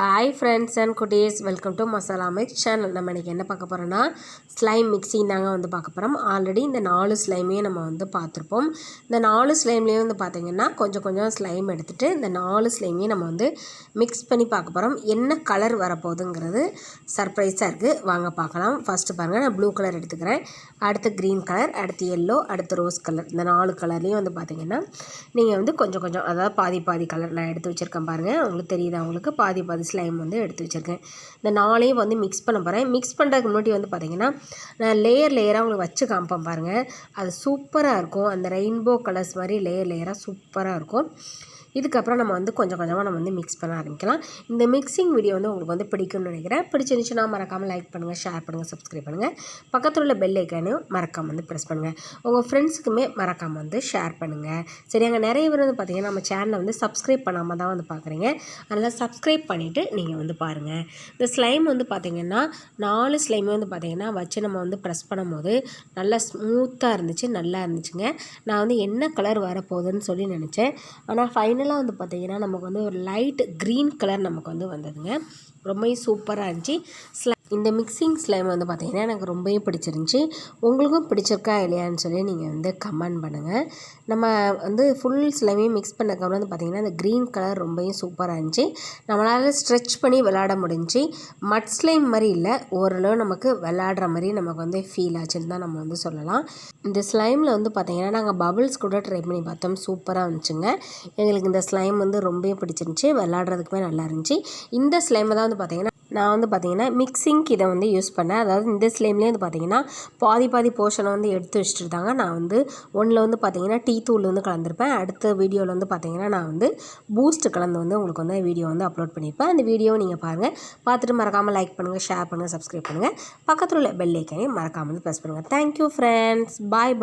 Hi friends and குட்டீஸ், welcome to masala mix channel. நம்ம இன்றைக்கி என்ன பார்க்க போகிறோன்னா ஸ்லைம் மிக்ஸிங் தாங்க பார்க்க போகிறோம். ஆல்ரெடி இந்த 4 ஸ்லைமையும் நம்ம பார்த்துருப்போம். இந்த 4 ஸ்லைம்லேயும் பார்த்திங்கன்னா கொஞ்சம் ஸ்லைம் எடுத்துகிட்டு இந்த 4 ஸ்லைமையும் நம்ம மிக்ஸ் பண்ணி பார்க்க போகிறோம். என்ன கலர் வரப்போகுதுங்கிறது சர்ப்ரைஸாக இருக்குது, வாங்க பார்க்கலாம். ஃபஸ்ட்டு பாருங்கள், நான் ப்ளூ கலர் எடுத்துக்கிறேன், அடுத்து க்ரீன் கலர், அடுத்து எல்லோ, அடுத்து ரோஸ் கலர். இந்த 4 கலர்லேயும் பார்த்திங்கன்னா நீங்கள் கொஞ்சம் அதாவது பாதி கலர் நான் எடுத்து வச்சுருக்கேன் பாருங்கள். உங்களுக்கு தெரியுதா? உங்களுக்கு பாதி ஸ்லைம் எடுத்து வச்சுருக்கேன். இந்த 4ஐயும் மிக்ஸ் பண்ண போகிறேன். மிக்ஸ் பண்ணுறதுக்கு முன்னாடி பார்த்திங்கன்னா நான் லேயராக உங்களுக்கு வச்சு காமிப்பேன் பாருங்கள். அது சூப்பராக இருக்கும். அந்த ரெயின்போ கலர்ஸ் மாதிரி லேயராக சூப்பராக இருக்கும். இதுக்கப்புறம் நம்ம கொஞ்சம் கொஞ்சமாக நம்ம மிக்ஸ் பண்ண ஆரம்பிக்கலாம். இந்த மிக்சிங் வீடியோ உங்களுக்கு பிடிக்கும்னு நினைக்கிறேன். பிடிச்சிருந்துச்சுன்னா மறக்காமல் லைக் பண்ணுங்கள், ஷேர் பண்ணுங்கள், சப்ஸ்கிரைப் பண்ணுங்கள். பக்கத்தில் உள்ள பெல் ஐக்கானையும் மறக்காமல் ப்ரெஸ் பண்ணுங்கள். உங்கள் ஃப்ரெண்ட்ஸுக்குமே மறக்காமல் ஷேர் பண்ணுங்கள். சரி, அங்கே நிறைய பேர் பார்த்திங்கன்னா நம்ம சேனலை சப்ஸ்கிரைப் பண்ணாமல் தான் பார்க்குறீங்க. அதனால் சப்ஸ்கிரைப் பண்ணிவிட்டு நீங்கள் பாருங்கள். இந்த ஸ்லைம் பார்த்திங்கன்னா 4 ஸ்லைமே பார்த்திங்கன்னா வச்சு நம்ம ப்ரெஸ் பண்ணும்போது நல்லா ஸ்மூத்தாக இருந்துச்சு, நல்லா இருந்துச்சுங்க. நான் என்ன கலர் வரப்போகுதுன்னு சொல்லி நினச்சேன். ஆனால் ஃபைனலாக பார்த்திங்கன்னா நமக்கு ஒரு லைட் க்ரீன் கலர் நமக்கு வந்ததுங்க. ரொம்பவே சூப்பராக இருந்துச்சு. இந்த மிக்சிங் ஸ்லைம் பார்த்திங்கன்னா எனக்கு ரொம்பவே பிடிச்சிருந்துச்சி. உங்களுக்கும் பிடிச்சிருக்கா இல்லையான்னு சொல்லி நீங்கள் கமெண்ட் பண்ணுங்கள். நம்ம ஃபுல் ஸ்லைமையும் மிக்ஸ் பண்ணக்கப்புறம் பார்த்திங்கன்னா இந்த க்ரீன் கலர் ரொம்பவே சூப்பராக இருந்துச்சு. நம்மளால் ஸ்ட்ரெச் பண்ணி விளையாட முடிஞ்சு. மட் ஸ்லைம் மாதிரி இல்லை, ஓரளவு நமக்கு விளையாடுற மாதிரி நமக்கு ஃபீல் ஆச்சுன்னு தான் நம்ம சொல்லலாம். இந்த ஸ்லைமில் பார்த்திங்கன்னா நாங்கள் பபிள்ஸ் கூட ட்ரை பண்ணி பார்த்தோம், சூப்பராக இருந்துச்சுங்க. எங்களுக்கு இந்த ஸ்லைம் ரொம்பவே பிடிச்சிருந்துச்சி, விளையாடுறதுக்குமே நல்லா இருந்துச்சு. இந்த ஸ்லைமை தான் பார்த்திங்கன்னா நான் பார்த்திங்கன்னா மிக்சிங்க்கு இதை யூஸ் பண்ணேன். அதாவது இந்த ஸ்லைம்லேயே பார்த்திங்கன்னா பாதி போர்ஷனை எடுத்து வச்சுட்டு இருந்தாங்க. நான் ஒன்றில் பார்த்திங்கன்னா டீ தூள் கலந்துருப்பேன். அடுத்த வீடியோவில் பார்த்திங்கன்னா நான் பூஸ்ட் கலந்து உங்களுக்கு வீடியோ அப்லோட் பண்ணியிருப்பேன். அந்த வீடியோவை நீங்கள் பாருங்கள். பார்த்துட்டு மறக்காமல் லைக் பண்ணுங்கள், ஷேர் பண்ணுங்கள், சப்ஸ்கிரைப் பண்ணுங்கள். பக்கத்தில் உள்ள பெல் ஐக்கானையும் மறக்காமல் ப்ரெஸ் பண்ணுங்கள். தேங்க்யூ ஃப்ரெண்ட்ஸ், பாய்.